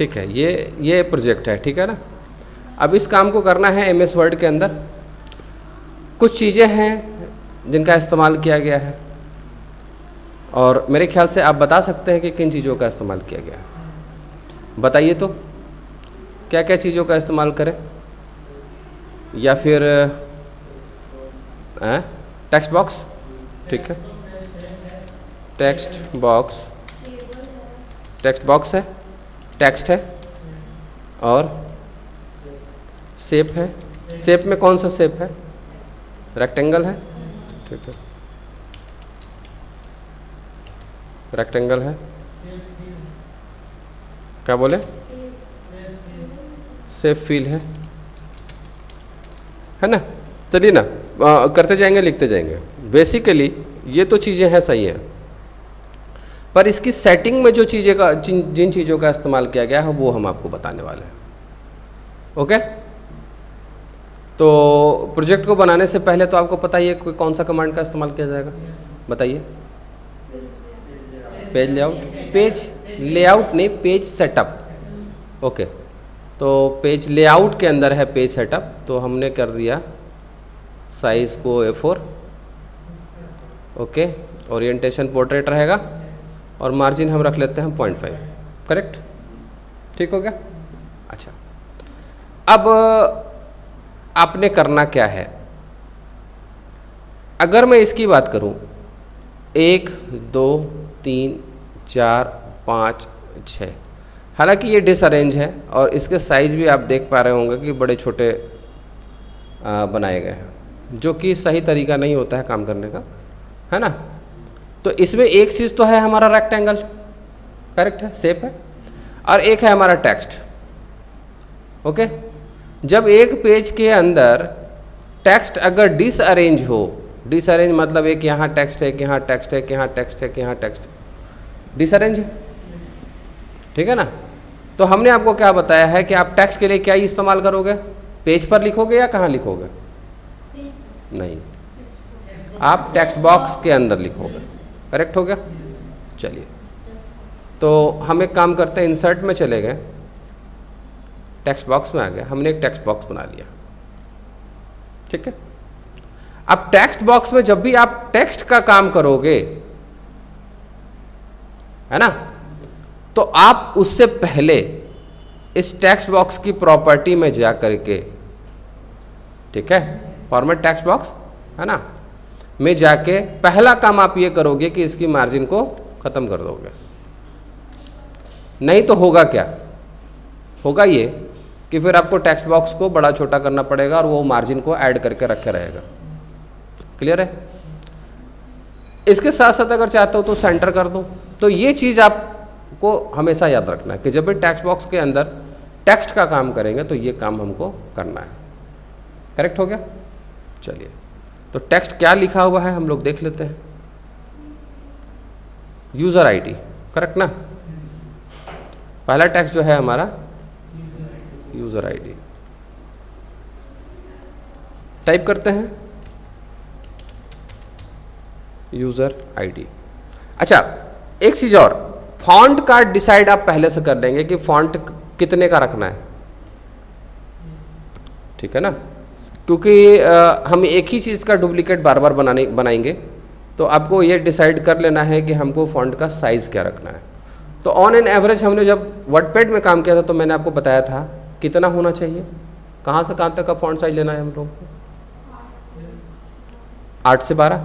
ठीक है, ये प्रोजेक्ट है, ठीक है ना। अब इस काम को करना है MS वर्ड के अंदर। कुछ चीज़ें हैं जिनका इस्तेमाल किया गया है और मेरे ख्याल से आप बता सकते हैं कि किन चीज़ों का इस्तेमाल किया गया है। बताइए तो क्या क्या चीज़ों का इस्तेमाल करें, या फिर टेक्स्ट बॉक्स, ठीक है, टेक्स्ट बॉक्स है, टेक्स्ट है और शेप है। शेप में कौन सा शेप है? रेक्टेंगल है, ठीक है, रेक्टेंगल है। क्या बोले? शेप फील है ना। चलिए ना, करते जाएंगे, लिखते जाएंगे। बेसिकली ये तो चीज़ें हैं, सही है, पर इसकी सेटिंग में जो चीज़ें का जिन चीज़ों का इस्तेमाल किया गया है वो हम आपको बताने वाले हैं। ओके, तो प्रोजेक्ट को बनाने से पहले तो आपको पता ही है कोई कौन सा कमांड का इस्तेमाल किया जाएगा, बताइए। पेज लेआउट नहीं, पेज सेटअप। ओके, तो पेज लेआउट के अंदर है पेज सेटअप, तो हमने कर दिया साइज़ को A4। ओके, ओरिएंटेशन पोर्ट्रेट रहेगा और मार्जिन हम रख लेते हैं 0.5, करेक्ट, ठीक हो गया। अच्छा, अब आपने करना क्या है? अगर मैं इसकी बात करूं, 1 2 3 4 5 6, हालांकि ये डिसअरेंज है और इसके साइज़ भी आप देख पा रहे होंगे कि बड़े छोटे बनाए गए हैं, जो कि सही तरीका नहीं होता है काम करने का, है ना। तो इसमें एक चीज़ तो है हमारा रेक्टेंगल, करेक्ट है, शेप है, और एक है हमारा टेक्स्ट। ओके, जब एक पेज के अंदर टेक्स्ट अगर डिसअरेंज हो, डिसअरेंज मतलब एक यहाँ टेक्स्ट है, एक यहाँ टेक्स्ट है, एक यहाँ टेक्स्ट है, एक यहाँ टेक्स्ट है, डिसअरेंज है, ठीक है ना। तो हमने आपको क्या बताया है कि आप टेक्स्ट के लिए क्या ही इस्तेमाल करोगे? पेज पर लिखोगे या कहाँ लिखोगे? नहीं, आप टेक्स्ट बॉक्स के अंदर लिखोगे, करेक्ट हो गया। चलिए, तो हम एक काम करते हैं, इंसर्ट में चले गए, टेक्स्ट बॉक्स में आ गया, हमने एक टेक्स्ट बॉक्स बना लिया, ठीक है। अब टेक्स्ट बॉक्स में जब भी आप टेक्स्ट का काम करोगे, है ना, तो आप उससे पहले इस टेक्स्ट बॉक्स की प्रॉपर्टी में जा करके, ठीक है, फॉर्मेट टेक्स्ट बॉक्स, है ना, में जाके पहला काम आप ये करोगे कि इसकी मार्जिन को खत्म कर दोगे। नहीं तो होगा क्या? होगा ये कि फिर आपको टेक्स्ट बॉक्स को बड़ा छोटा करना पड़ेगा और वो मार्जिन को ऐड करके रखे रहेगा। क्लियर है? इसके साथ साथ अगर चाहते हो तो सेंटर कर दो। तो ये चीज़ आपको हमेशा याद रखना है कि जब भी टेक्स्ट बॉक्स के अंदर टेक्स्ट का काम करेंगे तो ये काम हमको करना है। करेक्ट हो गया? चलिए, तो टेक्स्ट क्या लिखा हुआ है हम लोग देख लेते हैं। यूज़र आईडी, करेक्ट ना। पहला टेक्स्ट जो है हमारा यूज़र आईडी, टाइप करते हैं यूज़र आईडी। अच्छा, एक चीज़ और, फॉन्ट का डिसाइड आप पहले से कर लेंगे कि फॉन्ट कितने का रखना है, ठीक है ना, क्योंकि हम एक ही चीज़ का डुप्लीकेट बार बार बनाएंगे, तो आपको ये डिसाइड कर लेना है कि हमको फॉन्ट का साइज़ क्या रखना है। तो ऑन एन एवरेज हमने जब वर्डपैड में काम किया था तो मैंने आपको बताया था कितना होना चाहिए, कहाँ से कहाँ तक का फॉन्ट साइज लेना है हम लोग को, 8 से 12,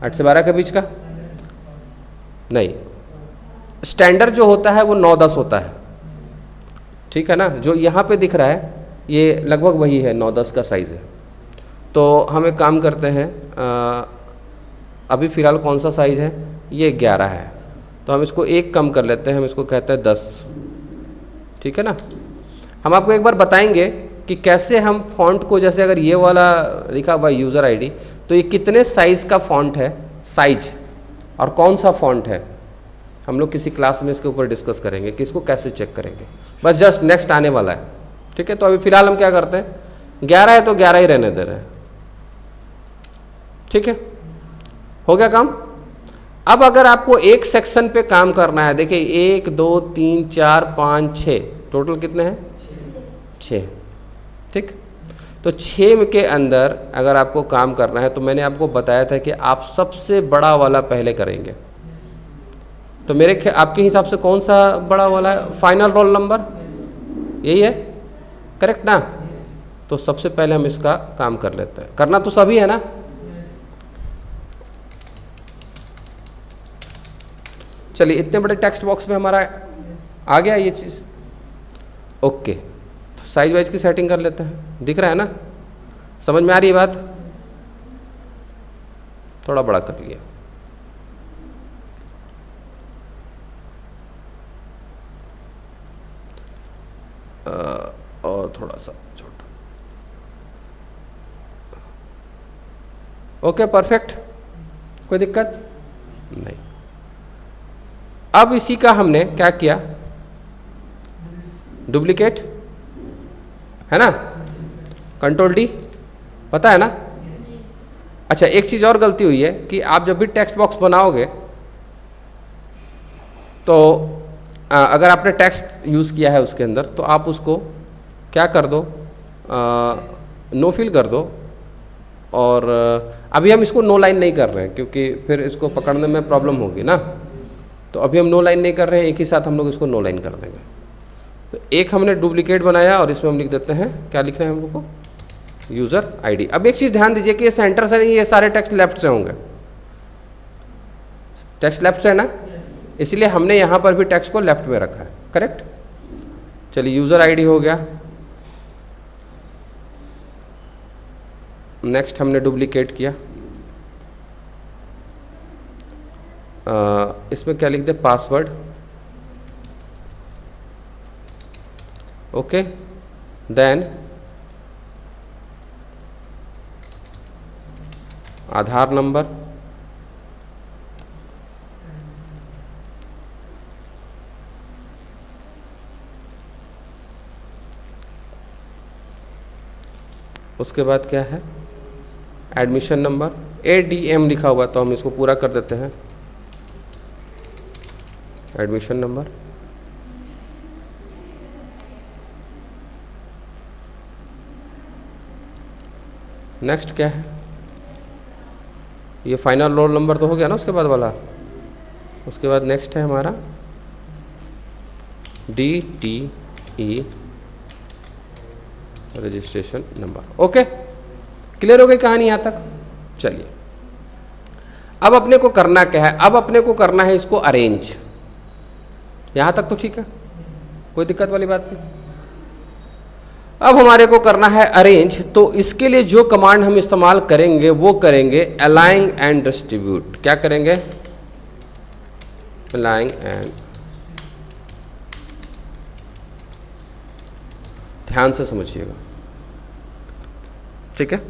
8 से 12 के बीच का नहीं, स्टैंडर्ड जो होता है वो 9-10 होता है, ठीक है ना। जो यहाँ पे दिख रहा है ये लगभग वही है, 9-10 का साइज़ है। तो हम एक काम करते हैं, अभी फ़िलहाल कौन सा साइज़ है, ये 11 है, तो हम इसको एक कम कर लेते हैं, हम इसको कहते हैं 10, ठीक है ना। हम आपको एक बार बताएंगे कि कैसे हम फ़ॉन्ट को, जैसे अगर ये वाला लिखा हुआ यूज़र आईडी, तो ये कितने साइज़ का फ़ॉन्ट है, साइज, और कौन सा फ़ॉन्ट है, हम लोग किसी क्लास में इसके ऊपर डिस्कस करेंगे कि इसको कैसे चेक करेंगे, बस जस्ट नेक्स्ट आने वाला है, ठीक है। तो अभी फ़िलहाल हम क्या करते हैं, 11 है तो 11 ही रहने दे रहे हैं, ठीक है, हो गया काम। अब अगर आपको एक सेक्शन पे काम करना है, देखिए 1 2 3 4 5 6 टोटल कितने हैं? 6। ठीक, तो 6 के अंदर अगर आपको काम करना है तो मैंने आपको बताया था कि आप सबसे बड़ा वाला पहले करेंगे। तो आपके हिसाब से कौन सा बड़ा वाला है? फाइनल रोल नंबर यही है, करेक्ट ना? तो सबसे पहले हम इसका काम कर लेते हैं। करना तो सभी है ना? चलिए, इतने बड़े टेक्स्ट बॉक्स में हमारा आ गया ये चीज़। ओके, तो साइज वाइज की सेटिंग कर लेते हैं। दिख रहा है ना? समझ में आ रही है बात? थोड़ा बड़ा कर लिया। और थोड़ा सा छोटा। ओके, परफेक्ट, कोई दिक्कत नहीं। अब इसी का हमने क्या किया? डुप्लीकेट है ना, कंट्रोल डी, पता है ना? अच्छा, एक चीज़ और गलती हुई है कि आप जब भी टेक्स्ट बॉक्स बनाओगे तो अगर आपने टेक्स्ट यूज़ किया है उसके अंदर, तो आप उसको क्या कर दो, नो फिल कर दो। और अभी हम इसको नो लाइन नहीं कर रहे हैं क्योंकि फिर इसको पकड़ने में प्रॉब्लम होगी ना। तो अभी हम नो लाइन नहीं कर रहे हैं, एक ही साथ हम लोग इसको नो लाइन कर देंगे। तो एक हमने डुप्लीकेट बनाया और इसमें हम लिख देते हैं, क्या लिख रहे हैं हम लोग को? User ID. अब एक चीज़ ध्यान दीजिए कि ये सेंटर से नहीं, ये सारे टेक्स्ट लेफ्ट से होंगे। टेक्स्ट लेफ्ट से है ना, इसलिए हमने यहाँ पर भी टेक्स्ट को लेफ्ट में रखा है, करेक्ट? चलिए, यूज़र आईडी हो गया। नेक्स्ट हमने डुप्लीकेट किया, इसमें क्या लिख दे? पासवर्ड। ओके, देन आधार नंबर, उसके बाद क्या है? Admission number. ADM लिखा हुआ तो हम इसको पूरा कर देते हैं, एडमिशन नंबर। नेक्स्ट क्या है? ये फाइनल रोल नंबर तो हो गया ना उसके बाद वाला। उसके बाद नेक्स्ट है हमारा DTE registration number. Okay, clear हो गई कहानी यहाँ तक? चलिए, अब अपने को करना क्या है? अब अपने को करना है इसको अरेंज। यहाँ तक तो ठीक है, कोई दिक्कत वाली बात नहीं। अब हमारे को करना है अरेंज, तो इसके लिए जो कमांड हम इस्तेमाल करेंगे वो करेंगे अलाइन एंड डिस्ट्रीब्यूट। क्या करेंगे? अलाइन एंड, ध्यान से समझिएगा, ठीक है?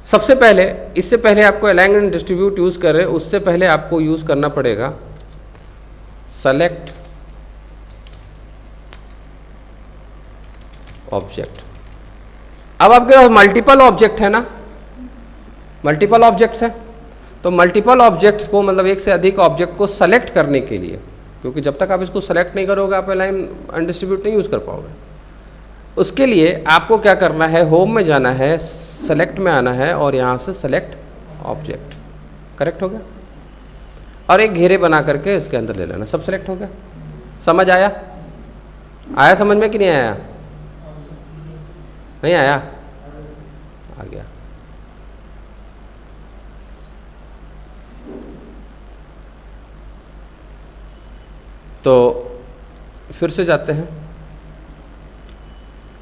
सबसे पहले, इससे पहले आपको अलाइन एंड डिस्ट्रीब्यूट यूज कर रहे हैं, उससे पहले आपको यूज करना पड़ेगा सेलेक्ट ऑब्जेक्ट। अब आपके पास मल्टीपल ऑब्जेक्ट है ना, मल्टीपल ऑब्जेक्ट्स है, तो मल्टीपल ऑब्जेक्ट्स को, मतलब एक से अधिक ऑब्जेक्ट को सेलेक्ट करने के लिए, क्योंकि जब तक आप इसको सेलेक्ट नहीं करोगे आप अलाइन एंड डिस्ट्रीब्यूट नहीं यूज कर पाओगे। उसके लिए आपको क्या करना है? होम में जाना है, सेलेक्ट में आना है और यहाँ से सेलेक्ट ऑब्जेक्ट, करेक्ट हो गया? और एक घेरे बना करके इसके अंदर ले लेना, सब सेलेक्ट हो गया। समझ आया? आया समझ में कि नहीं आया? नहीं आया? आ गया। तो फिर से जाते हैं,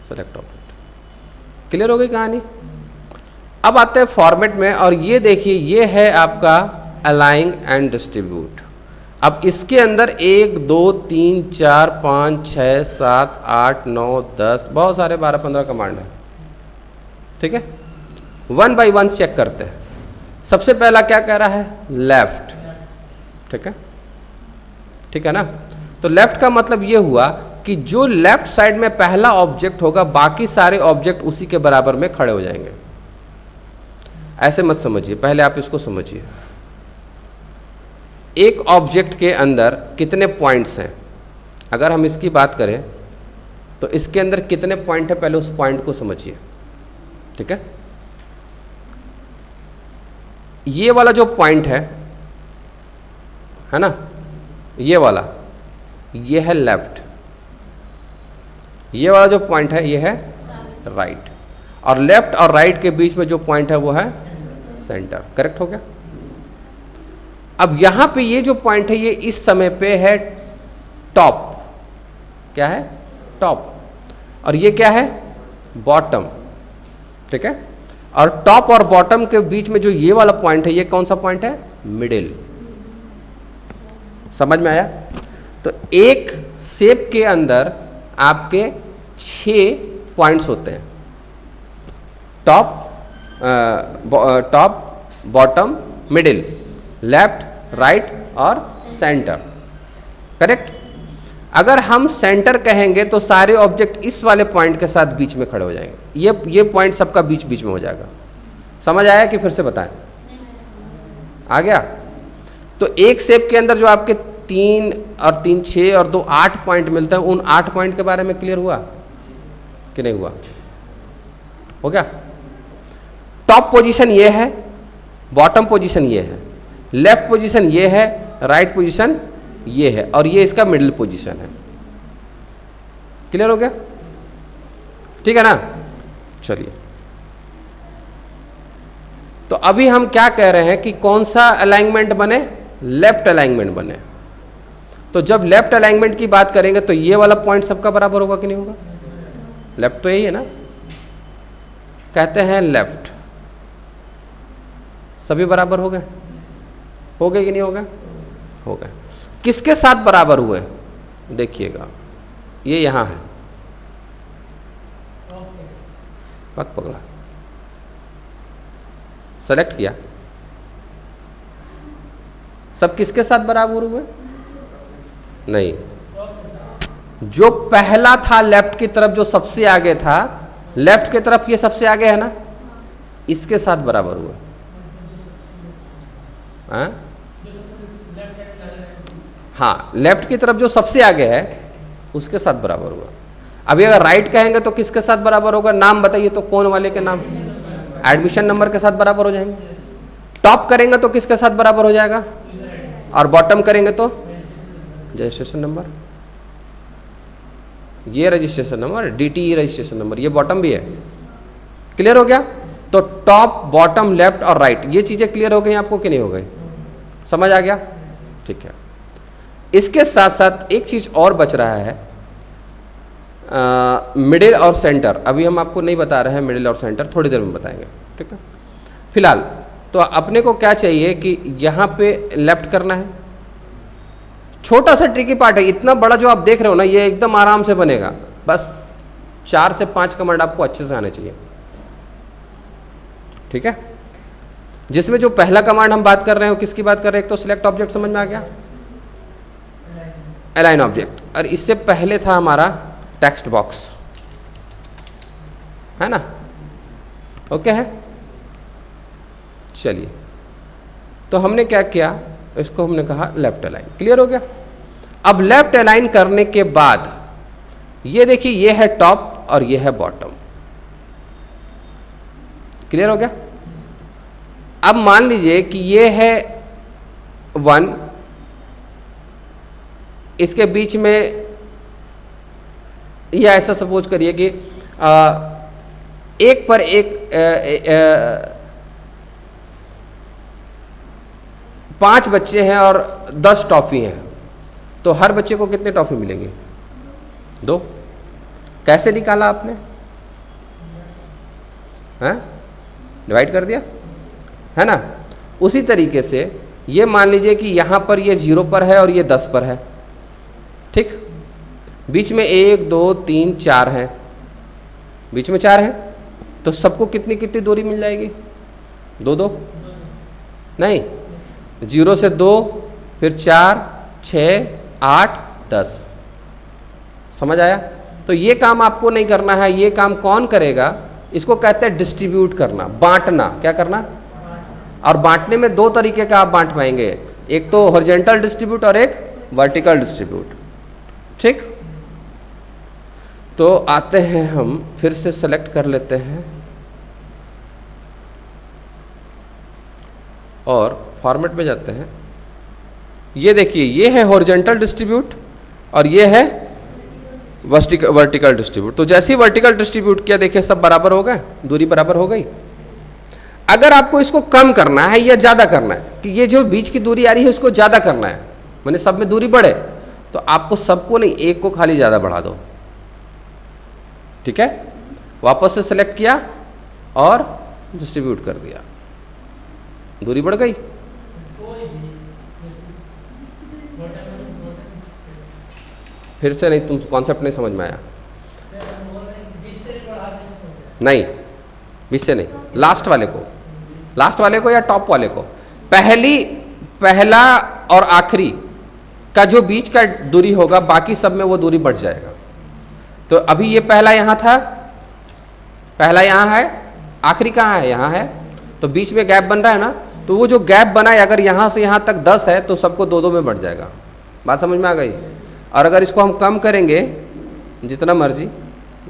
सेलेक्ट ऑब्जेक्ट, क्लियर हो गई कहानी? अब आते हैं फॉर्मेट में, और ये देखिए, ये है आपका अलाइन एंड डिस्ट्रीब्यूट। अब इसके अंदर 1 2 3 4 5 6 7 8 9 10 बहुत सारे 12 15 कमांड है, ठीक है? वन बाय वन चेक करते हैं। सबसे पहला क्या कह रहा है? लेफ्ट, ठीक है? ठीक है ना? तो लेफ्ट का मतलब ये हुआ कि जो लेफ्ट साइड में पहला ऑब्जेक्ट होगा बाकी सारे ऑब्जेक्ट उसी के बराबर में खड़े हो जाएंगे। ऐसे मत समझिए, पहले आप इसको समझिए। एक ऑब्जेक्ट के अंदर कितने पॉइंट्स हैं। अगर हम इसकी बात करें तो इसके अंदर कितने पॉइंट है, पहले उस पॉइंट को समझिए। ठीक है, ये वाला जो पॉइंट है ना, ये वाला, ये है लेफ्ट, ये वाला जो पॉइंट है ये है राइट, और लेफ्ट और राइट के बीच में जो पॉइंट है वो है सेंटर। करेक्ट हो गया। अब यहां पे ये जो पॉइंट है ये इस समय पे है टॉप, क्या है, टॉप, और ये क्या है, बॉटम। ठीक है, और टॉप और बॉटम के बीच में जो ये वाला पॉइंट है ये कौन सा पॉइंट है, मिडिल। समझ में आया। तो एक शेप के अंदर आपके 6 पॉइंट्स होते हैं, top, bottom, middle, left, right और सेंटर। करेक्ट। अगर हम सेंटर कहेंगे तो सारे ऑब्जेक्ट इस वाले पॉइंट के साथ बीच में खड़े हो जाएंगे। ये पॉइंट सबका बीच बीच में हो जाएगा। समझ आया कि फिर से बताएं? आ गया। तो एक शेप के अंदर जो आपके 3 और 3 6 और 2 8 पॉइंट मिलते हैं, उन 8 पॉइंट के बारे में क्लियर हुआ कि नहीं हुआ? हो गया। टॉप पोजीशन ये है, बॉटम पोजीशन ये है, लेफ्ट पोजीशन ये है, राइट पोजीशन ये है, और ये इसका मिडिल पोजीशन है। क्लियर हो गया? ठीक है ना। चलिए, तो अभी हम क्या कह रहे हैं कि कौन सा अलाइनमेंट बने, लेफ्ट अलाइनमेंट बने। तो जब लेफ्ट अलाइनमेंट की बात करेंगे तो ये वाला पॉइंट सबका बराबर होगा कि नहीं होगा? लेफ्ट तो यही है ना, कहते हैं लेफ्ट, सभी बराबर हो गए, हो गए कि नहीं हो गए? हो गए। किसके साथ बराबर हुए देखिएगा, ये यहां है, पक पकड़ा, सेलेक्ट किया, सब किसके साथ बराबर हुए? नहीं, जो पहला था लेफ्ट की तरफ, जो सबसे आगे था लेफ्ट की तरफ, ये सबसे आगे है ना, इसके साथ बराबर हुए। हाँ, लेफ्ट की तरफ जो सबसे आगे है उसके साथ बराबर हुआ। अभी अगर राइट कहेंगे तो किसके साथ बराबर होगा? नाम बताइए तो, कौन वाले के नाम? एडमिशन नंबर के साथ बराबर हो जाएंगे। टॉप करेंगे तो किसके साथ बराबर हो जाएगा? और बॉटम करेंगे तो रजिस्ट्रेशन नंबर, ये registration number, DTE registration number, ये बॉटम भी है। क्लियर हो गया? तो टॉप, बॉटम, लेफ्ट और राइट, ये चीजें क्लियर हो गई आपको कि नहीं हो गई? समझ आ गया? ठीक है। इसके साथ साथ एक चीज और बच रहा है, मिडिल और सेंटर। अभी हम आपको नहीं बता रहे हैं मिडिल और सेंटर, थोड़ी देर में बताएंगे। ठीक है। फिलहाल तो अपने को क्या चाहिए कि यहां पे लेफ्ट करना है। छोटा सा ट्रिकी पार्ट है, इतना बड़ा जो आप देख रहे हो ना, ये एकदम आराम से बनेगा। बस 4 से 5 कमांड आपको अच्छे से आने चाहिए। ठीक है। जिसमें जो पहला कमांड हम बात कर रहे हैं वो किसकी बात कर रहे हैं? एक तो सिलेक्ट ऑब्जेक्ट, समझ में आ गया, अलाइन ऑब्जेक्ट, और इससे पहले था हमारा टेक्स्ट बॉक्स, है ना। ओके है। चलिए, तो हमने क्या किया, इसको हमने कहा लेफ्ट अलाइन। क्लियर हो गया? अब लेफ्ट अलाइन करने के बाद ये देखिए, ये है टॉप और ये है बॉटम। क्लियर हो गया? अब मान लीजिए कि ये है 1, इसके बीच में, या ऐसा सपोज करिए कि एक पर एक 5 बच्चे हैं और 10 टॉफी हैं, तो हर बच्चे को कितने टॉफी मिलेंगी? 2। कैसे निकाला आपने? हैं? डिवाइड कर दिया, है ना। उसी तरीके से ये मान लीजिए कि यहां पर ये 0 पर है और ये 10 पर है। ठीक। बीच में 1 2 3 4 है, बीच में 4 है, तो सबको कितनी कितनी दूरी मिल जाएगी? 2 2 नहीं, 0 से 2, फिर 4 6 8 10। समझ आया? तो ये काम आपको नहीं करना है। ये काम कौन करेगा? इसको कहते हैं डिस्ट्रीब्यूट करना, बांटना। क्या करना? और बांटने में 2 तरीके का आप बांट पाएंगे। एक तो हॉरिजॉन्टल डिस्ट्रीब्यूट और एक वर्टिकल डिस्ट्रीब्यूट। ठीक, तो आते हैं हम फिर से सेलेक्ट कर लेते हैं और फॉर्मेट में जाते हैं। ये देखिए, ये है हॉरिजॉन्टल डिस्ट्रीब्यूट और ये है वर्टिकल डिस्ट्रीब्यूट। तो जैसे ही वर्टिकल डिस्ट्रीब्यूट किया, देखिए सब बराबर हो गए, दूरी बराबर हो गई। अगर आपको इसको कम करना है या ज़्यादा करना है, कि ये जो बीच की दूरी आ रही है उसको ज़्यादा करना है, मैंने सब में दूरी बढ़े, तो आपको सबको नहीं, एक को खाली ज़्यादा बढ़ा दो। ठीक है, वापस से सेलेक्ट किया और डिस्ट्रीब्यूट कर दिया, दूरी बढ़ गई। फिर से नहीं, तुम कॉन्सेप्ट नहीं समझ में आया। नहीं, बीच से नहीं, लास्ट वाले को या टॉप वाले को। पहला और आखिरी का जो बीच का दूरी होगा, बाकी सब में वो दूरी बढ़ जाएगा। तो अभी ये पहला यहाँ था, पहला यहाँ है, आखिरी कहाँ है, यहाँ है, तो बीच में गैप बन रहा है ना, तो वो जो गैप बना है, अगर यहाँ से यहाँ तक 10 है तो सबको 2-2 में बढ़ जाएगा। बात समझ में आ गई? और अगर इसको हम कम करेंगे जितना मर्जी,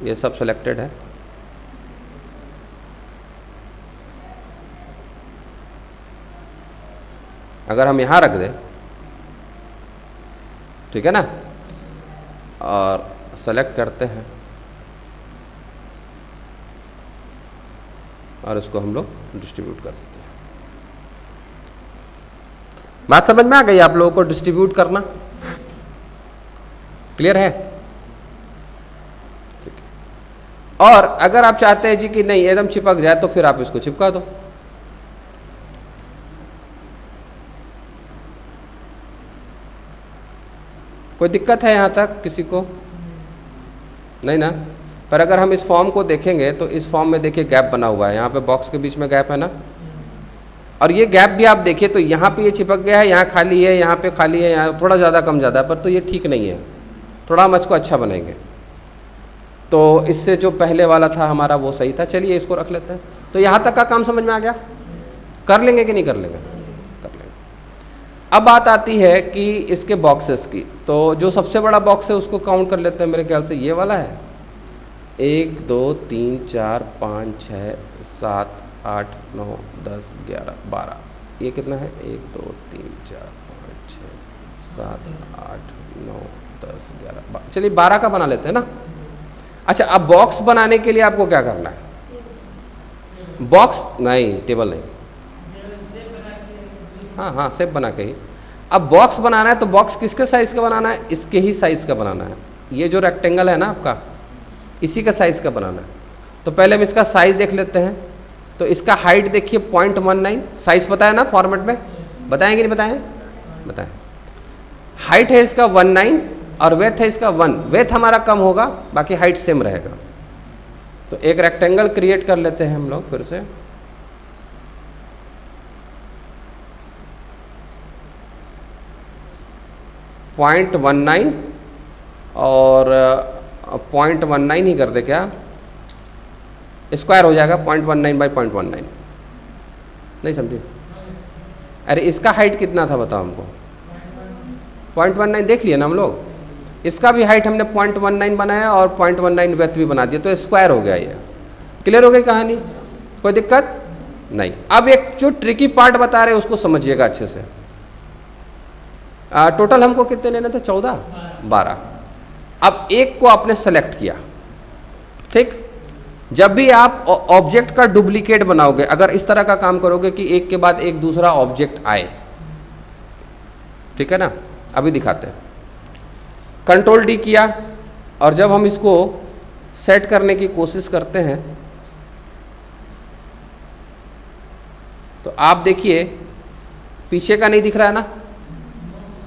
ये सब सिलेक्टेड है, अगर हम यहाँ रख दें, ठीक है ना, और सेलेक्ट करते हैं और इसको हम लोग डिस्ट्रीब्यूट कर देते हैं। बात समझ में आ गई आप लोगों को? डिस्ट्रीब्यूट करना क्लियर है? ठीक है। और अगर आप चाहते हैं जी कि नहीं एकदम चिपक जाए, तो फिर आप इसको चिपका दो। कोई दिक्कत है यहाँ तक किसी को? नहीं ना? पर अगर हम इस फॉर्म को देखेंगे तो इस फॉर्म में देखिए गैप बना हुआ है, यहाँ पे बॉक्स के बीच में गैप है ना, और ये गैप भी आप देखिए तो यहाँ पे ये चिपक गया है, यहाँ खाली है, यहाँ पे खाली है, यहाँ थोड़ा ज़्यादा कम ज़्यादा, पर तो ये ठीक नहीं है। थोड़ा हम इसको अच्छा बनाएंगे। तो इससे जो पहले वाला था हमारा वो सही था। चलिए इसको रख लेते हैं। तो यहाँ तक का काम समझ में आ गया? कर लेंगे कि नहीं कर लेंगे? कर लेंगे। अब बात आती है कि इसके बॉक्सेस की। तो जो सबसे बड़ा बॉक्स है उसको काउंट कर लेते हैं, मेरे ख्याल से ये वाला है। 1 2 3 4 5 6 7 8 9 10 11 12। ये कितना है? 1 2 3 4 5 6 7 8 9 10 11 12। चलिए 12 का बना लेते हैं ना। अच्छा, अब बॉक्स बनाने के लिए आपको क्या करना है? बॉक्स नहीं, टेबल नहीं, हाँ शेप बना के ही। अब बॉक्स बनाना है तो बॉक्स किसके साइज़ का बनाना है? इसके ही साइज़ का बनाना है। ये जो रेक्टेंगल है ना आपका, इसी का साइज़ का बनाना है। तो पहले हम इसका साइज़ देख लेते हैं। तो इसका हाइट देखिए 0.19, साइज़ बताया ना फॉर्मेट में, बताएंगे नहीं बताएं? बताएं। हाइट है इसका 19 और वेथ है इसका 1। वेथ हमारा कम होगा, बाकी हाइट सेम रहेगा। तो एक रेक्टेंगल क्रिएट कर लेते हैं हम लोग फिर से। .19 और 0.19 ही कर दे क्या? स्क्वायर हो जाएगा 0.19 बाई 0.19। नहीं समझे? अरे इसका हाइट कितना था बताओ हमको? 0.19 देख लिया ना हम लोग। इसका भी हाइट हमने 0.19 बनाया और 0.19 वेथ भी बना दिया, तो स्क्वायर हो गया। ये क्लियर हो गई कहानी? कोई दिक्कत नहीं। अब एक जो ट्रिकी पार्ट बता रहे हैं उसको समझिएगा अच्छे से। टोटल हमको कितने लेने थे? 14 12। अब एक को आपने सेलेक्ट किया, ठीक। जब भी आप ऑब्जेक्ट का डुप्लीकेट बनाओगे, अगर इस तरह का काम करोगे कि एक के बाद एक दूसरा ऑब्जेक्ट आए, ठीक है ना, अभी दिखाते हैं। कंट्रोल डी किया और जब हम इसको सेट करने की कोशिश करते हैं तो आप देखिए पीछे का नहीं दिख रहा है ना,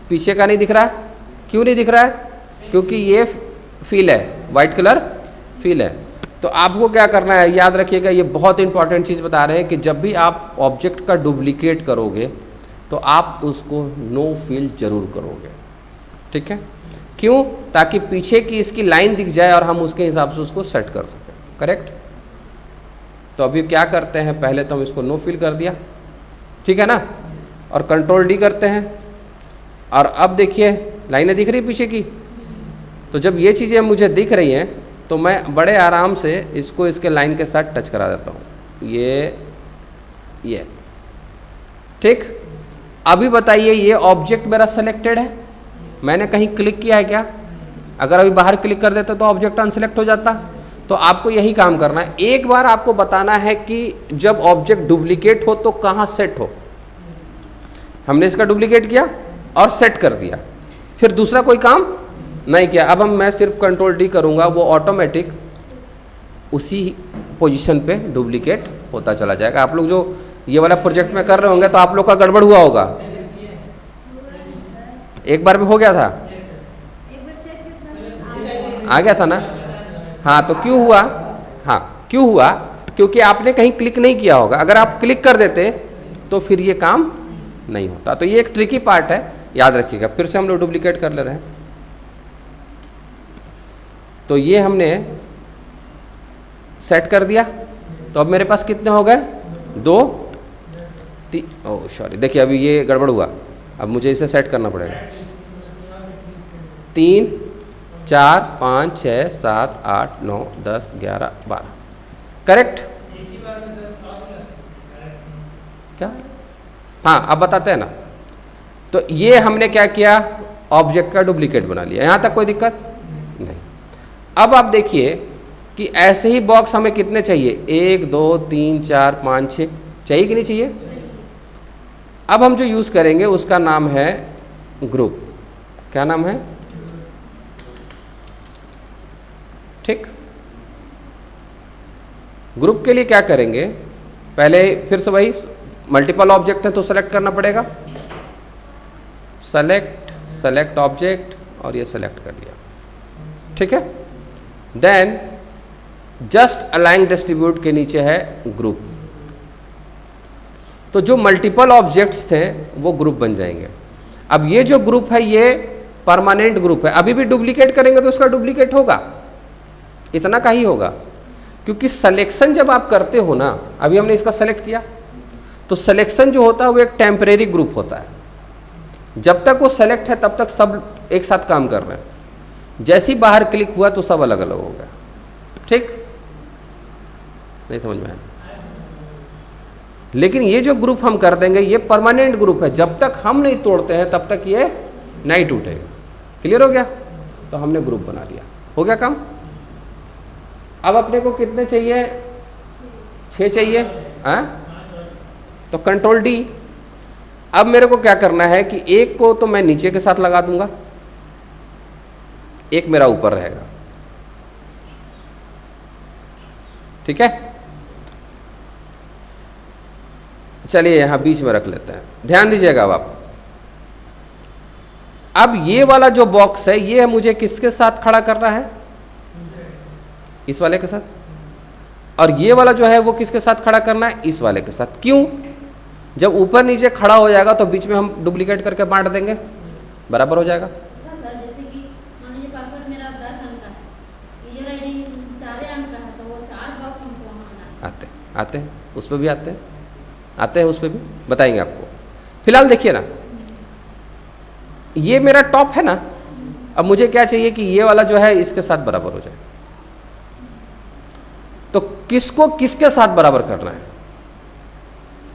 पीछे का नहीं दिख रहा है। क्यों नहीं दिख रहा है? क्योंकि ये फील है, वाइट कलर फील है। तो आपको क्या करना है, याद रखिएगा, ये बहुत इंपॉर्टेंट चीज़ बता रहे हैं कि जब भी आप ऑब्जेक्ट का डुप्लीकेट करोगे तो आप उसको नो फील जरूर करोगे, ठीक है। क्यों? ताकि पीछे की इसकी लाइन दिख जाए और हम उसके हिसाब से उसको सेट कर सकें, करेक्ट। तो अभी क्या करते हैं, पहले तो हम इसको नो फील कर दिया, ठीक है ना, और कंट्रोल डी करते हैं और अब देखिए लाइनें दिख रही पीछे की। तो जब ये चीज़ें मुझे दिख रही हैं तो मैं बड़े आराम से इसको इसके लाइन के साथ टच करा देता हूँ। ये ठीक। अभी बताइए ये ऑब्जेक्ट मेरा सेलेक्टेड है, मैंने कहीं क्लिक किया है क्या? अगर अभी बाहर क्लिक कर देता तो ऑब्जेक्ट अनसेलेक्ट हो जाता। तो आपको यही काम करना है, एक बार आपको बताना है कि जब ऑब्जेक्ट डुप्लीकेट हो तो कहाँ सेट हो। हमने इसका डुप्लीकेट किया और सेट कर दिया, फिर दूसरा कोई काम नहीं किया। अब मैं सिर्फ कंट्रोल डी करूँगा, वो ऑटोमेटिक उसी पोजीशन पे डुप्लीकेट होता चला जाएगा। आप लोग जो ये वाला प्रोजेक्ट में कर रहे होंगे तो आप लोग का गड़बड़ हुआ होगा। एक बार में हो गया था, आ गया था ना? हाँ, तो क्यों हुआ? हाँ, क्यों हुआ? क्योंकि आपने कहीं क्लिक नहीं किया होगा। अगर आप क्लिक कर देते तो फिर ये काम नहीं होता। तो ये एक ट्रिकी पार्ट है, याद रखिएगा। फिर से हम लोग डुप्लीकेट कर ले रहे हैं। तो ये हमने सेट कर दिया। तो अब मेरे पास कितने हो गए? 2 3। ओह सॉरी, देखिए अभी ये गड़बड़ हुआ। अब मुझे इसे सेट करना पड़ेगा। 3 4 5 6 7 8 9 10 11 12। करेक्ट? क्या? हाँ, अब बताते हैं ना। तो ये हमने क्या किया? ऑब्जेक्ट का डुप्लीकेट बना लिया। यहाँ तक कोई दिक्कत नहीं। अब आप देखिए कि ऐसे ही बॉक्स हमें कितने चाहिए? 1 2 3 4 5 6 चाहिए कि नहीं चाहिए? अब हम जो यूज़ करेंगे उसका नाम है ग्रुप। क्या नाम है? ठीक। ग्रुप के लिए क्या करेंगे? पहले फिर से वही, मल्टीपल ऑब्जेक्ट है तो सेलेक्ट करना पड़ेगा। सेलेक्ट ऑब्जेक्ट, और ये सेलेक्ट कर लिया। ठीक है। देन जस्ट अलाइन डिस्ट्रीब्यूट के नीचे है ग्रुप। तो जो मल्टीपल ऑब्जेक्ट्स थे वो ग्रुप बन जाएंगे। अब ये जो ग्रुप है ये परमानेंट ग्रुप है। अभी भी डुप्लीकेट करेंगे तो उसका डुप्लीकेट होगा, इतना का ही होगा। क्योंकि सिलेक्शन जब आप करते हो ना, अभी हमने इसका सेलेक्ट किया, तो सिलेक्शन जो होता है वो एक टेम्परेरी ग्रुप होता है। जब तक वो सेलेक्ट है तब तक सब एक साथ काम कर रहे हैं। जैसे ही बाहर क्लिक हुआ तो सब अलग अलग हो गया। ठीक? नहीं समझ में आया? लेकिन ये जो ग्रुप हम कर देंगे ये परमानेंट ग्रुप है। जब तक हम नहीं तोड़ते हैं तब तक ये नहीं टूटेगा। क्लियर हो गया? तो हमने ग्रुप बना दिया, हो गया काम। अब अपने को कितने चाहिए? 6 चाहिए। तो कंट्रोल डी। अब मेरे को क्या करना है कि एक को तो मैं नीचे के साथ लगा दूंगा, एक मेरा ऊपर रहेगा। ठीक है। चलिए यहां बीच में रख लेते हैं। ध्यान दीजिएगा अब ये वाला जो बॉक्स है ये मुझे किसके साथ खड़ा करना है? इस वाले के साथ। और ये वाला जो है वो किसके साथ खड़ा करना है? इस वाले के साथ। क्यों? जब ऊपर नीचे खड़ा हो जाएगा तो बीच में हम डुप्लीकेट करके बांट देंगे, बराबर हो जाएगा। अच्छा सर, जैसे कि मान लीजिए पासवर्ड मेरा 10 अंक का है, यूजर आईडी 4 अंक का है, तो वो 4 बॉक्स हमको वहाँ बनाना है। आते हैं उस पर भी आते हैं उस पर भी बताएंगे आपको। फिलहाल देखिए ना, ये मेरा टॉप है ना। अब मुझे क्या चाहिए कि ये वाला जो है इसके साथ बराबर हो जाए। तो किसको किसके साथ बराबर करना है?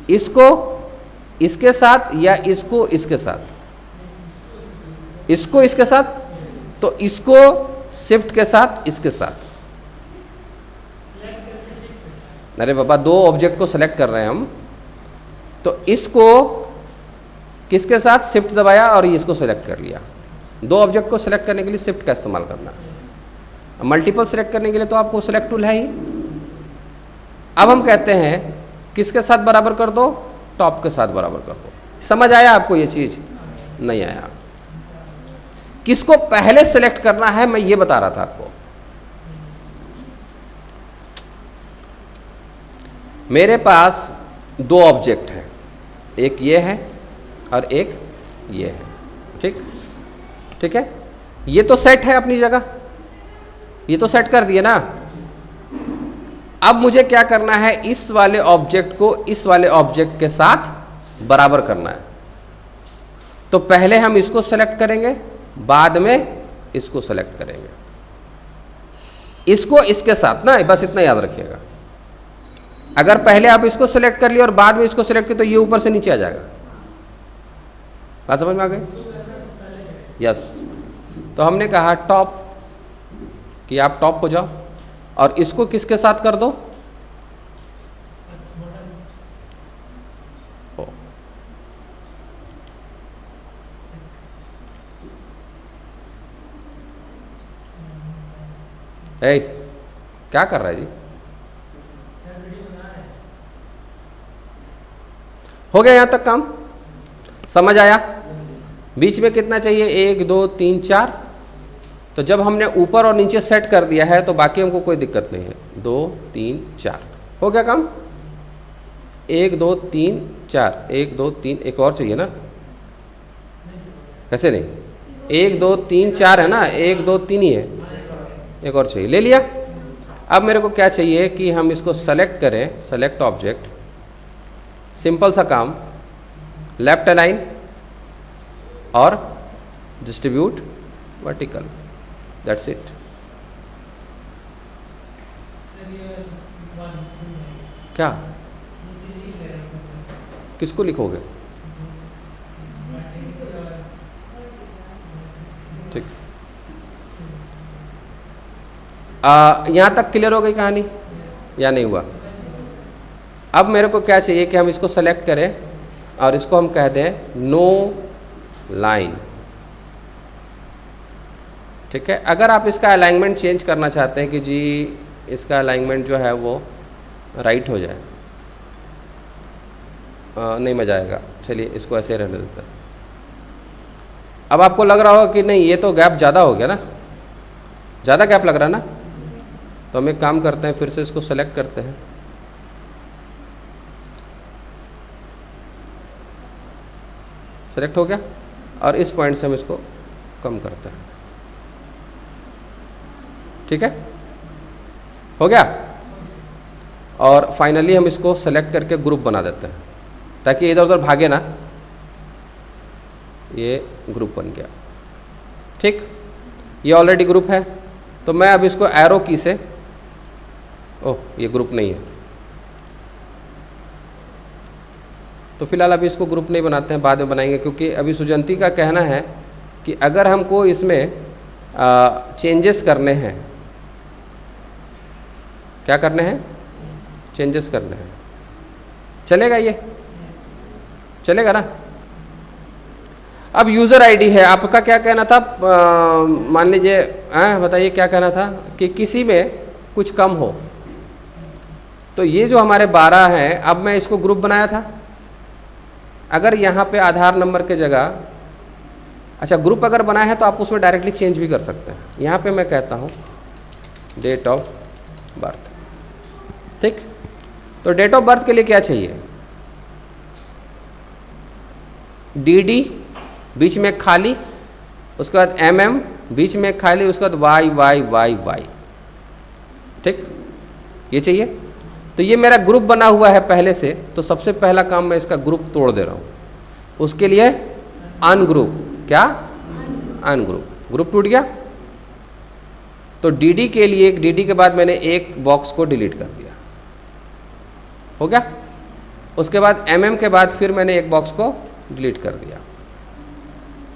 इसको इसके साथ या इसको इसके साथ? इसको इसके साथ। तो इसको शिफ्ट के साथ इसके साथ। अरे बाबा, 2 ऑब्जेक्ट को सेलेक्ट कर रहे हैं हम, तो इसको किसके साथ? शिफ्ट दबाया और इसको सेलेक्ट कर लिया। 2 ऑब्जेक्ट को सेलेक्ट करने के लिए शिफ्ट का इस्तेमाल करना है। मल्टीपल सेलेक्ट करने के लिए तो आपको सेलेक्ट टूल है ही। अब हम कहते हैं किसके साथ बराबर कर दो? टॉप के साथ बराबर कर दो। समझ आया आपको ये चीज? नहीं आया? किसको पहले सेलेक्ट करना है मैं ये बता रहा था आपको। मेरे पास 2 ऑब्जेक्ट हैं, एक ये है और एक ये है। ठीक है। ये तो सेट है अपनी जगह, ये तो सेट कर दिए ना। अब मुझे क्या करना है? इस वाले ऑब्जेक्ट को इस वाले ऑब्जेक्ट के साथ बराबर करना है। तो पहले हम इसको सेलेक्ट करेंगे, बाद में इसको सेलेक्ट करेंगे, इसको इसके साथ ना, बस इतना याद रखिएगा। अगर पहले आप इसको सेलेक्ट कर लिए और बाद में इसको सेलेक्ट किए तो ये ऊपर से नीचे आ जाएगा। बात समझ में आ गई? यस। तो हमने कहा टॉप, कि आप टॉप हो जाओ, और इसको किसके साथ कर दो? ए, क्या कर रहा है जी? हो गया यहां तक काम? समझ आया? बीच में कितना चाहिए? 1 2 3 4। तो जब हमने ऊपर और नीचे सेट कर दिया है तो बाकी हमको कोई दिक्कत नहीं है। 2 3 4 हो गया काम। 1 2 3 4, 1 2 3, एक और चाहिए ना? कैसे नहीं? 1 2 3 4 है ना, 1 2 3 ही है, एक और चाहिए। ले लिया। अब मेरे को क्या चाहिए कि हम इसको सेलेक्ट करें, सेलेक्ट ऑब्जेक्ट, सिंपल सा काम, लेफ्ट अलाइन और डिस्ट्रीब्यूट वर्टिकल, दैट्स इट। क्या किसको लिखोगे? ठीक, यहाँ तक क्लियर हो गई कहानी या नहीं हुआ? अब मेरे को क्या चाहिए कि हम इसको सेलेक्ट करें और इसको हम कह दें नो लाइन। ठीक है। अगर आप इसका अलाइनमेंट चेंज करना चाहते हैं कि जी इसका अलाइनमेंट जो है वो राइट हो जाए, नहीं मजा आएगा, चलिए इसको ऐसे रहने देते हैं। अब आपको लग रहा होगा कि नहीं ये तो गैप ज़्यादा हो गया ना, ज़्यादा गैप लग रहा है ना, तो हम एक काम करते हैं, फिर से इसको सेलेक्ट करते हैं, सेलेक्ट हो गया, और इस पॉइंट से हम इसको कम करते हैं। ठीक है, हो गया। और फाइनली हम इसको सेलेक्ट करके ग्रुप बना देते हैं ताकि इधर उधर भागे ना, ये ग्रुप बन गया। ठीक, ये ऑलरेडी ग्रुप है, तो मैं अब इसको एरो की से, ओह ये ग्रुप नहीं है, तो फिलहाल अभी इसको ग्रुप नहीं बनाते हैं, बाद में बनाएंगे, क्योंकि अभी सुजंती का कहना है कि अगर हमको इसमें चेंजेस करने हैं, क्या करने हैं? चेंजेस करने हैं। चलेगा? ये चलेगा ना? अब यूज़र आईडी है, आपका क्या कहना था? मान लीजिए, बताइए क्या कहना था कि किसी में कुछ कम हो, तो ये जो हमारे 12 हैं, अब मैं इसको ग्रुप बनाया था, अगर यहाँ पे आधार नंबर के जगह, अच्छा ग्रुप अगर बनाया है तो आप उसमें डायरेक्टली चेंज भी कर सकते हैं। यहाँ पे मैं कहता हूँ डेट ऑफ बर्थ। ठीक, तो डेट ऑफ बर्थ के लिए क्या चाहिए? डी बीच में खाली, उसके बाद MM बीच में खाली, उसके बाद Y। ठीक, ये चाहिए। तो ये मेरा ग्रुप बना हुआ है पहले से, तो सबसे पहला काम मैं इसका ग्रुप तोड़ दे रहा हूँ। उसके लिए अनग्रुप, क्या? अनग्रुप, ग्रुप टूट गया। तो DD के लिए, DD के बाद मैंने एक बॉक्स को डिलीट कर दिया, हो गया। उसके बाद MM के बाद फिर मैंने एक बॉक्स को डिलीट कर दिया।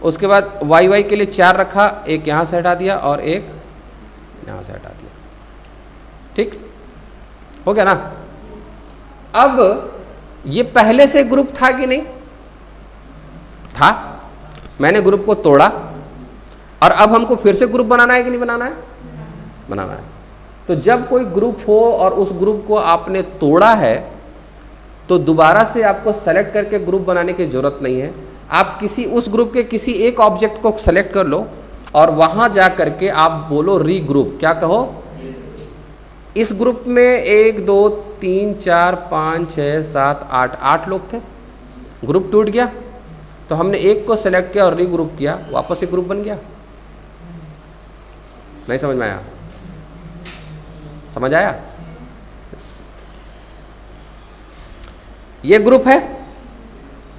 उसके बाद YY के लिए 4 रखा, एक यहाँ से हटा दिया और एक यहाँ से हटा दिया। ठीक, हो गया ना? अब ये पहले से ग्रुप था कि नहीं था? मैंने ग्रुप को तोड़ा और अब हमको फिर से ग्रुप बनाना है कि नहीं बनाना है? बनाना है। तो जब कोई ग्रुप हो और उस ग्रुप को आपने तोड़ा है तो दोबारा से आपको सेलेक्ट करके ग्रुप बनाने की जरूरत नहीं है। आप किसी उस ग्रुप के किसी एक ऑब्जेक्ट को सेलेक्ट कर लो और वहां जा करके आप बोलो रीग्रुप। क्या कहो? इस ग्रुप में 1 2 3 4 5 6 7 8 लोग थे, ग्रुप टूट गया, तो हमने एक को सेलेक्ट किया और रीग्रुप किया, वापस एक ग्रुप बन गया। नहीं समझ में आया? समझ आया? ये ग्रुप है।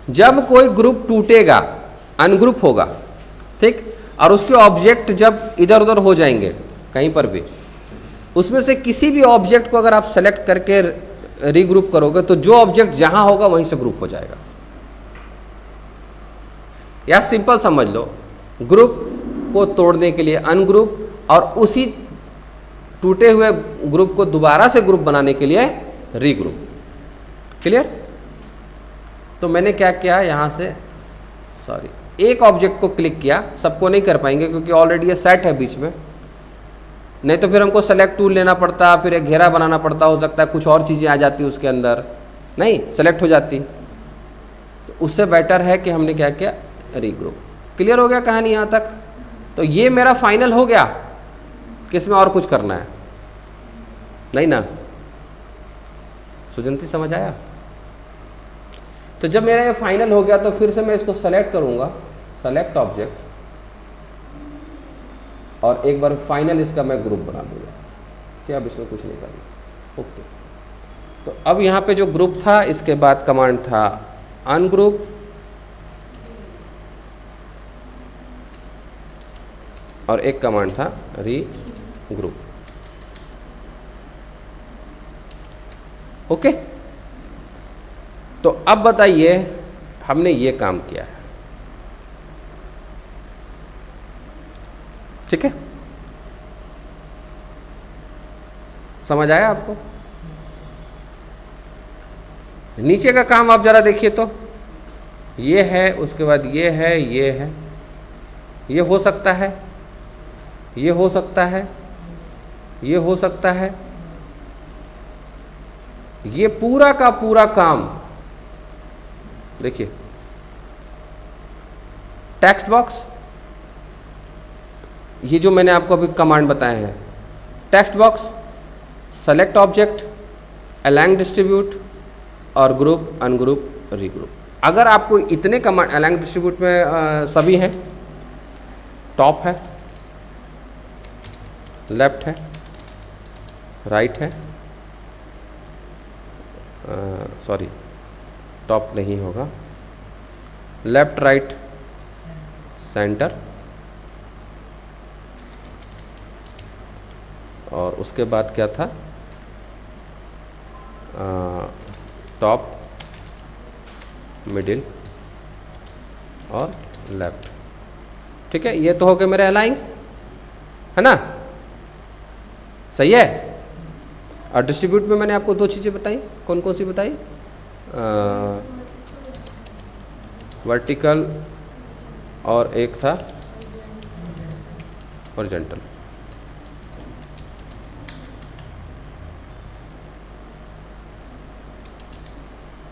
जब कोई ग्रुप टूटेगा, अनग्रुप होगा, ठीक। और उसके ऑब्जेक्ट जब इधर उधर हो जाएंगे कहीं पर भी, उसमें से किसी भी ऑब्जेक्ट को अगर आप सेलेक्ट करके रीग्रुप करोगे तो जो ऑब्जेक्ट जहां होगा वहीं से ग्रुप हो जाएगा। या सिंपल समझ लो, ग्रुप को तोड़ने के लिए अनग्रुप और उसी टूटे हुए ग्रुप को दोबारा से ग्रुप बनाने के लिए रीग्रुप। क्लियर? तो मैंने क्या किया, यहां से एक ऑब्जेक्ट को क्लिक किया, सबको नहीं कर पाएंगे क्योंकि ऑलरेडी ये सेट है बीच में, नहीं तो फिर हमको सेलेक्ट टूल लेना पड़ता, फिर एक घेरा बनाना पड़ता, हो सकता है कुछ और चीज़ें आ जाती उसके अंदर, नहीं सेलेक्ट हो जाती। तो उससे बेटर है कि हमने क्या किया, रीग्रुप। क्लियर हो गया कहानी यहाँ तक? तो ये मेरा फाइनल हो गया कि इसमें और कुछ करना है, नहीं ना? सुजंती समझ आया? तो जब मेरा ये फाइनल हो गया तो फिर से मैं इसको सेलेक्ट करूँगा, सेलेक्ट ऑब्जेक्ट, और एक बार फाइनल इसका मैं ग्रुप बना दूंगा कि अब इसमें कुछ नहीं करना। ओके, तो अब यहाँ पे जो ग्रुप था, इसके बाद कमांड था अनग्रुप, और एक कमांड था रीग्रुप। ओके, तो अब बताइए हमने ये काम किया है, ठीक है? समझ आया आपको? नीचे का काम आप जरा देखिए तो, ये है, उसके बाद ये है, ये है, ये हो सकता है, ये हो सकता है, ये हो सकता है, ये पूरा का पूरा काम देखिए। टेक्स्ट बॉक्स, ये जो मैंने आपको अभी कमांड बताए हैं, text box, select object, align distribute, और ग्रुप, अनग्रुप, रीग्रुप। अगर आपको इतने कमांड, अलाइन डिस्ट्रीब्यूट में सभी हैं, टॉप है, लेफ्ट है, राइट है, सॉरी टॉप नहीं होगा, लेफ्ट, राइट, सेंटर, और उसके बाद क्या था, टॉप, मिडिल और लेफ्ट। ठीक है, ये तो हो गए मेरे अलाइंग, है ना? सही है। और डिस्ट्रीब्यूट में मैंने आपको दो चीज़ें बताई, कौन कौन सी बताई? वर्टिकल और एक था हॉरिजॉन्टल।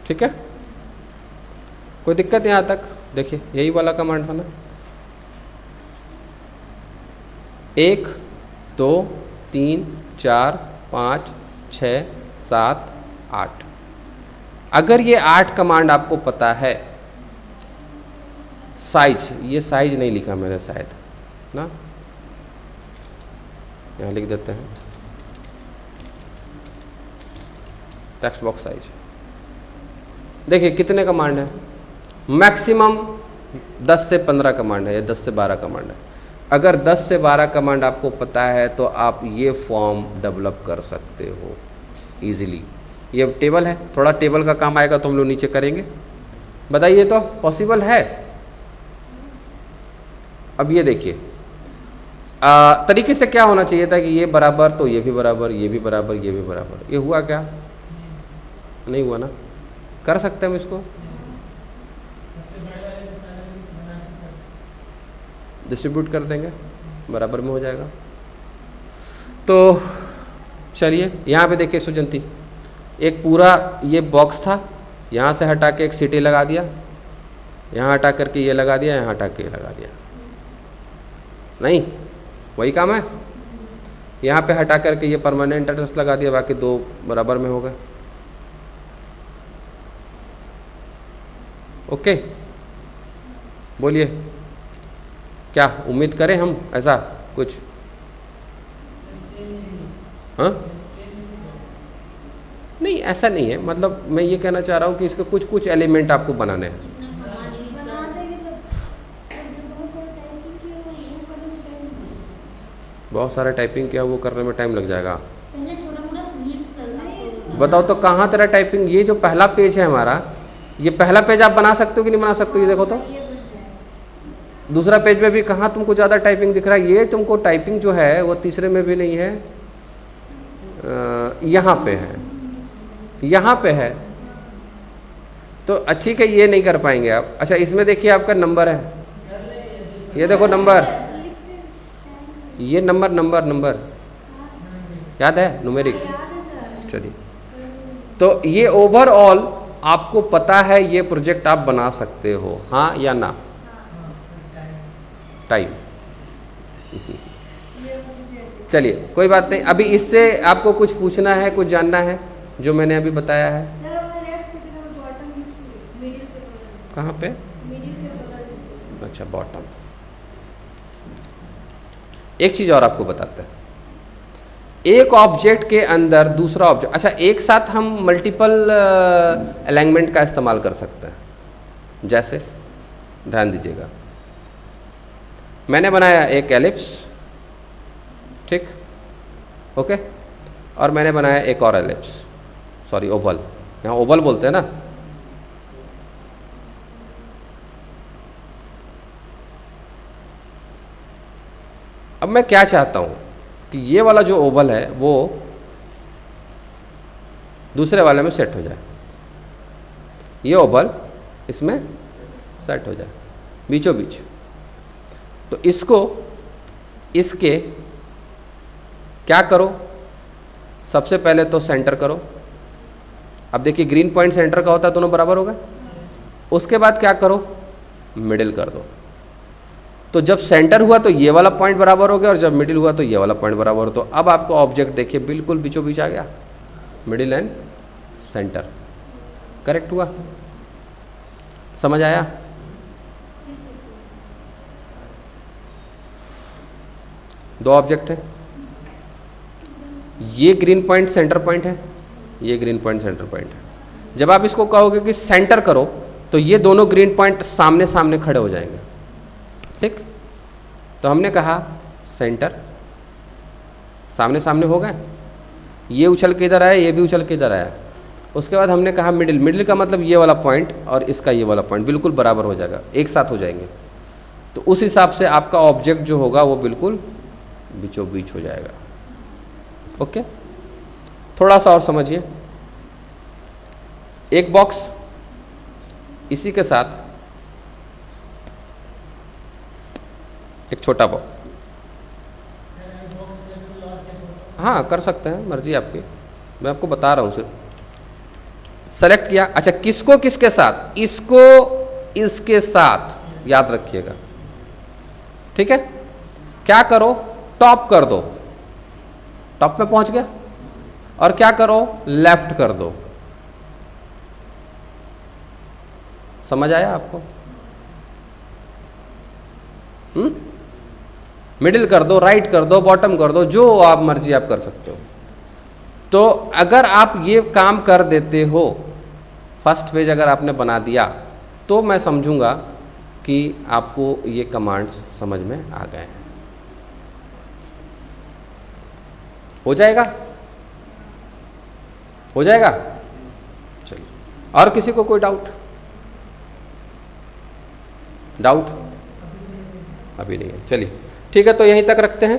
ठीक है, कोई दिक्कत यहाँ तक? देखिए यही वाला कमांड था ना, 1 2 3 4 5 6 7 8। अगर ये 8 कमांड आपको पता है, साइज, ये साइज नहीं लिखा मैंने शायद ना, यहाँ लिख देते हैं टेक्स्ट बॉक्स साइज। देखिए कितने कमांड है, मैक्सिमम 10 से 15 कमांड है या 10 से 12 कमांड है। अगर 10 से 12 कमांड आपको पता है तो आप ये फॉर्म डेवलप कर सकते हो इजीली। ये टेबल है, थोड़ा टेबल का काम आएगा तो हम लोग नीचे करेंगे। बताइए तो पॉसिबल है? अब ये देखिए तरीके से क्या होना चाहिए था कि ये बराबर तो ये भी बराबर, ये भी बराबर, ये भी बराबर। ये हुआ क्या? नहीं हुआ ना। कर सकते हैं हम इसको, डिस्ट्रीब्यूट कर देंगे, बराबर में हो जाएगा। तो चलिए यहाँ पे देखिए सुजंती, एक पूरा ये बॉक्स था, यहाँ से हटा के एक सिटी लगा दिया, यहाँ हटा करके ये लगा दिया, यहाँ हटा के ये लगा दिया। नहीं, वही काम है। यहाँ पे हटा करके ये परमानेंट एड्रेस लगा दिया, बाकी दो बराबर में हो गए। ओके, बोलिए क्या उम्मीद करें हम ऐसा कुछ? हाँ, नहीं ऐसा नहीं है, मतलब मैं ये कहना चाह रहा हूँ कि इसके कुछ कुछ एलिमेंट आपको बनाने हैं। बहुत सारा टाइपिंग किया, वो करने में टाइम लग जाएगा। पहले छोटा मोटा स्लिप चलना। बताओ तो कहाँ तेरा टाइपिंग, ये जो पहला पेज है हमारा, ये पहला पेज आप बना सकते हो कि नहीं बना सकते हो? ये देखो तो दूसरा पेज में भी कहाँ तुमको ज़्यादा टाइपिंग दिख रहा है? ये तुमको टाइपिंग जो है वो तीसरे में भी नहीं है, यहाँ पे है, यहाँ पे है। तो ठीक है, ये नहीं कर पाएंगे आप। अच्छा, इसमें देखिए आपका नंबर है, ये देखो नंबर, ये नंबर याद है, न्यूमेरिक। चलिए, तो ये ओवरऑल आपको पता है, ये प्रोजेक्ट आप बना सकते हो, हाँ या ना? टाइम। चलिए कोई बात नहीं, अभी इससे आपको कुछ पूछना है, कुछ जानना है जो मैंने अभी बताया है? कहाँ पे? अच्छा, बॉटम। एक चीज और आपको बताते हैं, एक ऑब्जेक्ट के अंदर दूसरा ऑब्जेक्ट, अच्छा एक साथ हम मल्टीपल अलाइनमेंट का इस्तेमाल कर सकते हैं। जैसे ध्यान दीजिएगा, मैंने बनाया एक एलिप्स, ठीक, ओके, और मैंने बनाया एक और एलिप्स, सॉरी ओवल, यहाँ ओवल बोलते हैं ना। अब मैं क्या चाहता हूँ कि ये वाला जो ओवल है वो दूसरे वाले में सेट हो जाए, ये ओवल इसमें सेट हो जाए बीचों बीच। तो इसको, इसके क्या करो, सबसे पहले तो सेंटर करो। अब देखिए ग्रीन पॉइंट सेंटर का होता है, दोनों बराबर होगा। उसके बाद क्या करो, मिडिल कर दो। तो जब सेंटर हुआ तो ये वाला पॉइंट बराबर हो गया, और जब मिडिल हुआ तो ये वाला पॉइंट बराबर हो। तो अब आपको ऑब्जेक्ट देखिए बिल्कुल बीचों बीच आ गया, मिडिल एंड सेंटर, करेक्ट हुआ? समझ आया? दो ऑब्जेक्ट हैं, ये ग्रीन पॉइंट सेंटर पॉइंट है, ये ग्रीन पॉइंट सेंटर पॉइंट है। जब आप इसको कहोगे कि सेंटर करो तो ये दोनों ग्रीन पॉइंट सामने सामने खड़े हो जाएंगे, ठीक। तो हमने कहा सेंटर, सामने सामने हो गए, ये उछल के इधर आया, ये भी उछल के इधर आया। उसके बाद हमने कहा मिडिल, मिडिल का मतलब ये वाला पॉइंट और इसका ये वाला पॉइंट बिल्कुल बराबर हो जाएगा, एक साथ हो जाएंगे। तो उस हिसाब से आपका ऑब्जेक्ट जो होगा वो बिल्कुल बीचों बीच हो जाएगा। ओके, थोड़ा सा और समझिए, एक बॉक्स, इसी के साथ एक छोटा बॉक्स, हाँ कर सकते हैं, मर्जी आपकी, मैं आपको बता रहा हूँ सिर्फ। सेलेक्ट किया, अच्छा किसको किसके साथ, इसको इसके साथ, याद रखिएगा, ठीक है। क्या करो, टॉप कर दो, टॉप में पहुंच गया, और क्या करो, लेफ्ट कर दो। समझ आया आपको? मिडिल कर दो, राइट कर दो, बॉटम कर दो, जो आप मर्जी आप कर सकते हो। तो अगर आप ये काम कर देते हो, फर्स्ट पेज अगर आपने बना दिया, तो मैं समझूंगा कि आपको ये कमांड्स समझ में आ गए हैं। हो जाएगा, हो जाएगा। चलिए, और किसी को कोई डाउट? डाउट अभी नहीं है, चलिए ठीक है, तो यहीं तक रखते हैं।